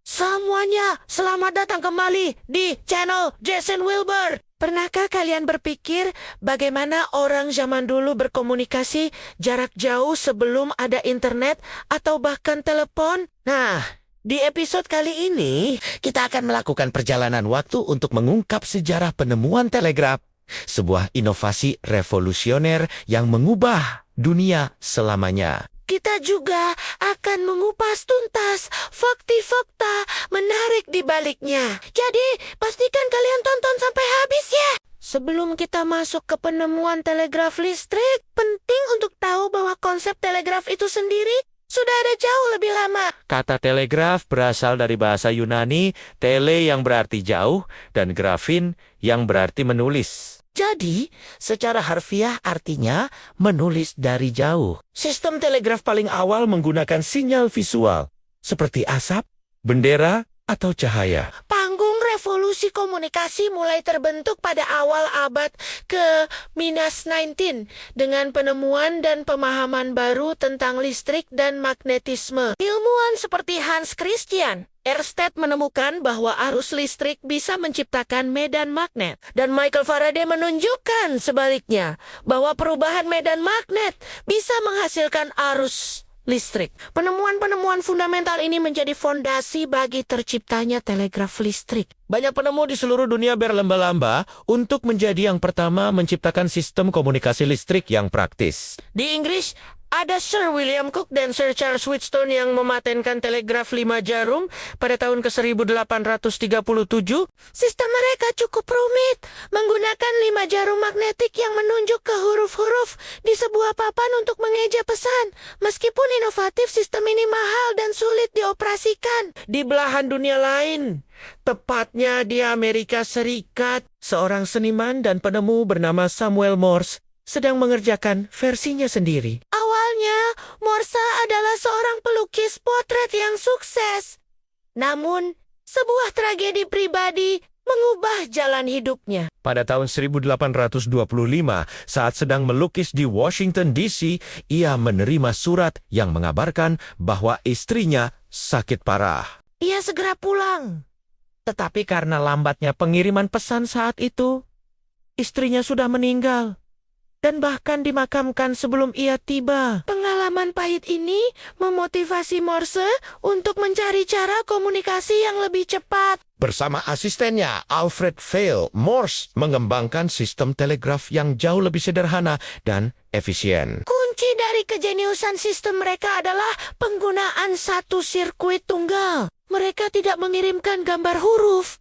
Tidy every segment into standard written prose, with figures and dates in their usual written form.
Semuanya, selamat datang kembali di channel Jason Wilbur. Pernahkah kalian berpikir bagaimana orang zaman dulu berkomunikasi jarak jauh sebelum ada internet atau bahkan telepon? Nah, di episode kali ini kita akan melakukan perjalanan waktu untuk mengungkap sejarah penemuan telegraf, sebuah inovasi revolusioner yang mengubah dunia selamanya. Kita juga akan mengupas tuntas fakta-fakta menarik di baliknya. Jadi, pastikan kalian tonton sampai habis ya. Sebelum kita masuk ke penemuan telegraf listrik, penting untuk tahu bahwa konsep telegraf itu sendiri sudah ada jauh lebih lama. Kata telegraf berasal dari bahasa Yunani, tele yang berarti jauh, dan grafin yang berarti menulis. Jadi, secara harfiah artinya menulis dari jauh. Sistem telegraf paling awal menggunakan sinyal visual, seperti asap, bendera, atau cahaya. Panggung revolusi komunikasi mulai terbentuk pada awal abad ke-19 dengan penemuan dan pemahaman baru tentang listrik dan magnetisme. Ilmuwan seperti Hans Christian Ørsted menemukan bahwa arus listrik bisa menciptakan medan magnet. Dan Michael Faraday menunjukkan sebaliknya, bahwa perubahan medan magnet bisa menghasilkan arus listrik. Penemuan-penemuan fundamental ini menjadi fondasi bagi terciptanya telegraf listrik. Banyak penemu di seluruh dunia berlomba-lomba untuk menjadi yang pertama menciptakan sistem komunikasi listrik yang praktis. Di Inggris, ada Sir William Cooke dan Sir Charles Wheatstone yang mematenkan telegraf 5 jarum pada tahun ke-1837. Sistem mereka cukup rumit, menggunakan 5 jarum magnetik yang menunjuk ke huruf-huruf di sebuah papan untuk mengeja pesan. Meskipun inovatif, sistem ini mahal dan sulit dioperasikan. Di belahan dunia lain, tepatnya di Amerika Serikat, seorang seniman dan penemu bernama Samuel Morse sedang mengerjakan versinya sendiri. Awalnya, Morse adalah seorang pelukis potret yang sukses. Namun, sebuah tragedi pribadi mengubah jalan hidupnya. Pada tahun 1825, saat sedang melukis di Washington, D.C., ia menerima surat yang mengabarkan bahwa istrinya sakit parah. Ia segera pulang. Tetapi karena lambatnya pengiriman pesan saat itu, istrinya sudah meninggal dan bahkan dimakamkan sebelum ia tiba. Pengalaman pahit ini memotivasi Morse untuk mencari cara komunikasi yang lebih cepat. Bersama asistennya, Alfred Vail, Morse mengembangkan sistem telegraf yang jauh lebih sederhana dan efisien. Kunci dari kejeniusan sistem mereka adalah penggunaan satu sirkuit tunggal. Mereka tidak mengirimkan gambar huruf,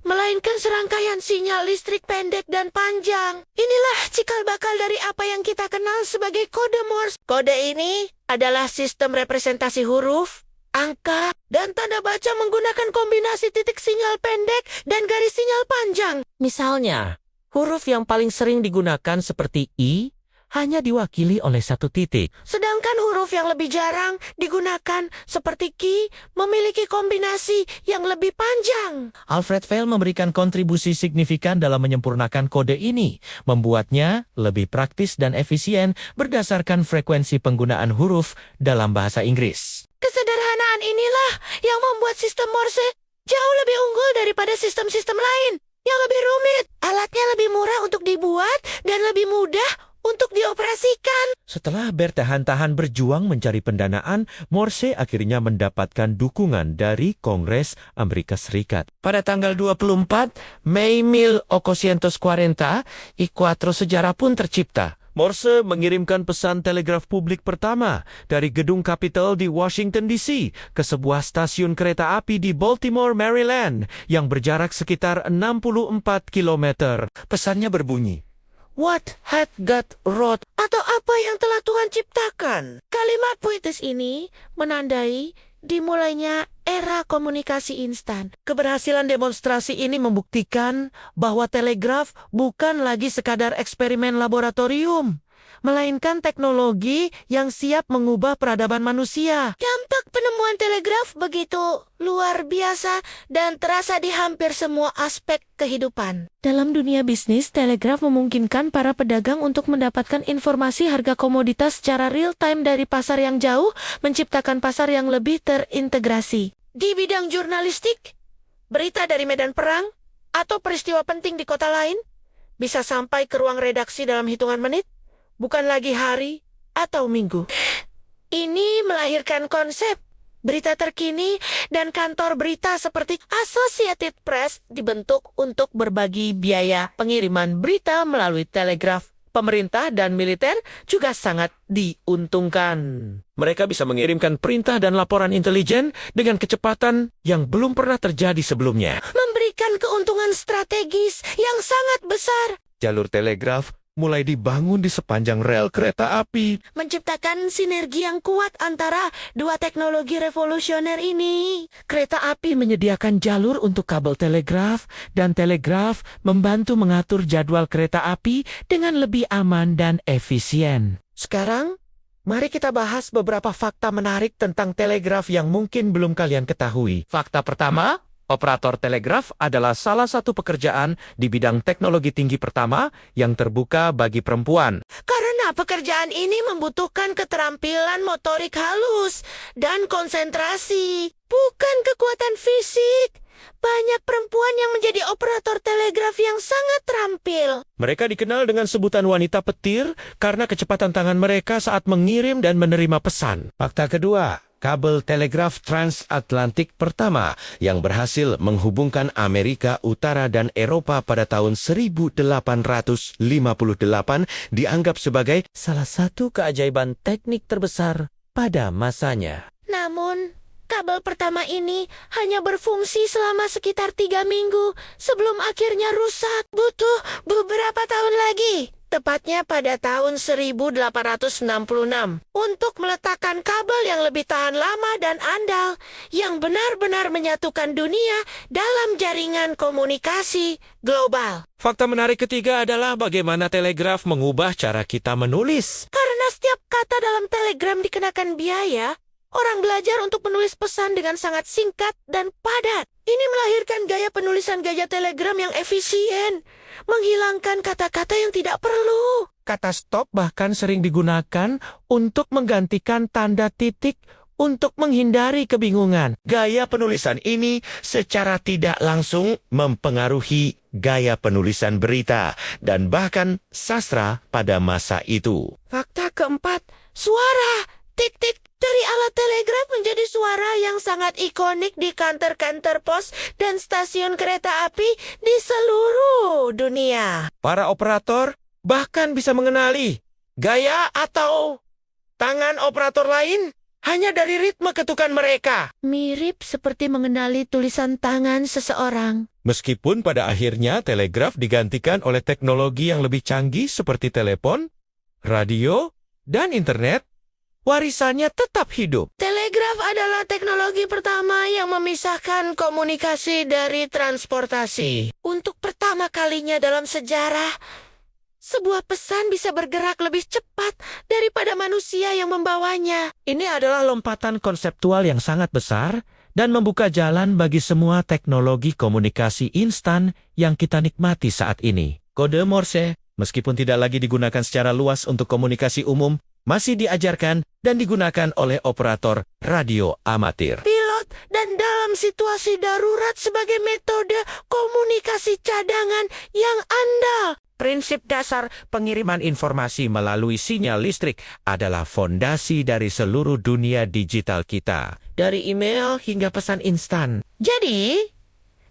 melainkan serangkaian sinyal listrik pendek dan panjang. Inilah cikal bakal dari apa yang kita kenal sebagai kode Morse. Kode ini adalah sistem representasi huruf, angka, dan tanda baca menggunakan kombinasi titik sinyal pendek dan garis sinyal panjang. Misalnya, huruf yang paling sering digunakan seperti I hanya diwakili oleh satu titik. Sedangkan huruf yang lebih jarang digunakan seperti Q memiliki kombinasi yang lebih panjang. Alfred Vail memberikan kontribusi signifikan dalam menyempurnakan kode ini, membuatnya lebih praktis dan efisien berdasarkan frekuensi penggunaan huruf dalam bahasa Inggris. Kesederhanaan inilah yang membuat sistem Morse jauh lebih unggul daripada sistem-sistem lain yang lebih rumit. Alatnya lebih murah untuk dibuat dan lebih mudah untuk dioperasikan. Setelah bertahan-tahan berjuang mencari pendanaan, Morse akhirnya mendapatkan dukungan dari Kongres Amerika Serikat. Pada tanggal 24 Mei 1840, Ekuatro sejarah pun tercipta. Morse mengirimkan pesan telegraf publik pertama dari gedung Capitol di Washington, D.C. ke sebuah stasiun kereta api di Baltimore, Maryland, yang berjarak sekitar 64 km. Pesannya berbunyi, "What hath God wrought?" Atau apa yang telah Tuhan ciptakan. Kalimat puitis ini menandai dimulainya era komunikasi instan. Keberhasilan demonstrasi ini membuktikan bahwa telegraf bukan lagi sekadar eksperimen laboratorium, melainkan teknologi yang siap mengubah peradaban manusia. Dampak penemuan telegraf begitu luar biasa dan terasa di hampir semua aspek kehidupan. Dalam dunia bisnis, telegraf memungkinkan para pedagang untuk mendapatkan informasi harga komoditas secara real-time dari pasar yang jauh, menciptakan pasar yang lebih terintegrasi. Di bidang jurnalistik, berita dari medan perang atau peristiwa penting di kota lain bisa sampai ke ruang redaksi dalam hitungan menit, bukan lagi hari atau minggu. Ini melahirkan konsep berita terkini dan kantor berita seperti Associated Press dibentuk untuk berbagi biaya pengiriman berita melalui telegraf. Pemerintah dan militer juga sangat diuntungkan. Mereka bisa mengirimkan perintah dan laporan intelijen dengan kecepatan yang belum pernah terjadi sebelumnya. Memberikan keuntungan strategis yang sangat besar. Jalur telegraf mulai dibangun di sepanjang rel kereta api. Menciptakan sinergi yang kuat antara dua teknologi revolusioner ini. Kereta api menyediakan jalur untuk kabel telegraf, dan telegraf membantu mengatur jadwal kereta api dengan lebih aman dan efisien. Sekarang, Mari kita bahas beberapa fakta menarik tentang telegraf yang mungkin belum kalian ketahui. Fakta pertama, operator telegraf adalah salah satu pekerjaan di bidang teknologi tinggi pertama yang terbuka bagi perempuan. karena pekerjaan ini membutuhkan keterampilan motorik halus dan konsentrasi, bukan kekuatan fisik. Banyak perempuan yang menjadi operator telegraf yang sangat terampil. Mereka dikenal dengan sebutan wanita petir karena kecepatan tangan mereka saat mengirim dan menerima pesan. Fakta kedua, kabel telegraf transatlantik pertama yang berhasil menghubungkan Amerika Utara dan Eropa pada tahun 1858 dianggap sebagai salah satu keajaiban teknik terbesar pada masanya. Namun, kabel pertama ini hanya berfungsi selama sekitar 3 minggu sebelum akhirnya rusak. Butuh beberapa tahun lagi, tepatnya pada tahun 1866, untuk meletakkan kabel yang lebih tahan lama dan andal, yang benar-benar menyatukan dunia dalam jaringan komunikasi global. Fakta menarik ketiga adalah bagaimana telegraf mengubah cara kita menulis. Karena setiap kata dalam telegram dikenakan biaya, orang belajar untuk menulis pesan dengan sangat singkat dan padat. Ini melahirkan gaya penulisan gaya telegram yang efisien, menghilangkan kata-kata yang tidak perlu. Kata stop bahkan sering digunakan untuk menggantikan tanda titik untuk menghindari kebingungan. Gaya penulisan ini secara tidak langsung mempengaruhi gaya penulisan berita dan bahkan sastra pada masa itu. Fakta keempat, suara tik-tik dari alat telegraf menjadi suara yang sangat ikonik di kantor-kantor pos dan stasiun kereta api di seluruh dunia. Para operator bahkan bisa mengenali gaya atau tangan operator lain hanya dari ritme ketukan mereka. Mirip seperti mengenali tulisan tangan seseorang. Meskipun pada akhirnya telegraf digantikan oleh teknologi yang lebih canggih seperti telepon, radio, dan internet, warisannya tetap hidup. Telegraf adalah teknologi pertama yang memisahkan komunikasi dari transportasi. Untuk pertama kalinya dalam sejarah, sebuah pesan bisa bergerak lebih cepat daripada manusia yang membawanya. Ini adalah lompatan konseptual yang sangat besar dan membuka jalan bagi semua teknologi komunikasi instan yang kita nikmati saat ini. Kode Morse, meskipun tidak lagi digunakan secara luas untuk komunikasi umum, masih diajarkan dan digunakan oleh operator radio amatir, Pilot dan dalam situasi darurat sebagai metode komunikasi cadangan yang andal. Prinsip dasar pengiriman informasi melalui sinyal listrik adalah fondasi dari seluruh dunia digital kita, dari email hingga pesan instan. Jadi,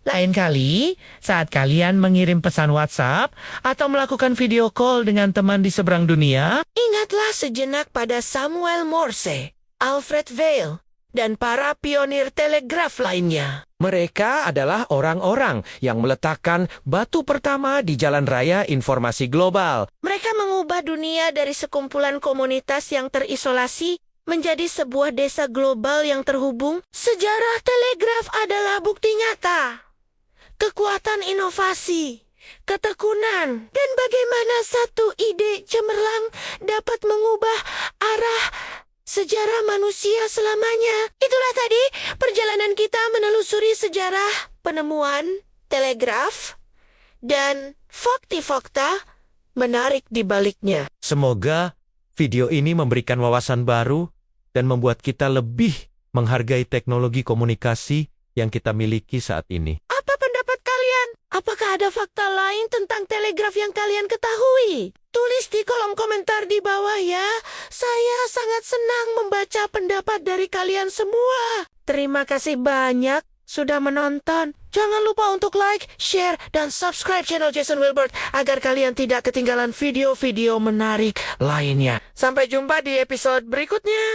Lain kali, saat kalian mengirim pesan WhatsApp atau melakukan video call dengan teman di seberang dunia, ingatlah sejenak pada Samuel Morse, Alfred Vail, dan para pionir telegraf lainnya. mereka adalah orang-orang yang meletakkan batu pertama di jalan raya informasi global. Mereka mengubah dunia dari sekumpulan komunitas yang terisolasi menjadi sebuah desa global yang terhubung. Sejarah telegraf adalah bukti nyata. Kekuatan inovasi, ketekunan, dan bagaimana satu ide cemerlang dapat mengubah arah sejarah manusia selamanya. Itulah tadi perjalanan kita menelusuri sejarah penemuan telegraf dan fakta-fakta menarik di baliknya. Semoga video ini memberikan wawasan baru dan membuat kita lebih menghargai teknologi komunikasi yang kita miliki saat ini. Apa pendapat kalian? Apakah ada fakta lain tentang telegraf yang kalian ketahui? Tulis di kolom komentar di bawah ya. Saya sangat senang membaca pendapat dari kalian semua. Terima kasih banyak sudah menonton. Jangan lupa untuk like, share, dan subscribe channel Jason Wilbert agar kalian tidak ketinggalan video-video menarik lainnya. Sampai jumpa di episode berikutnya.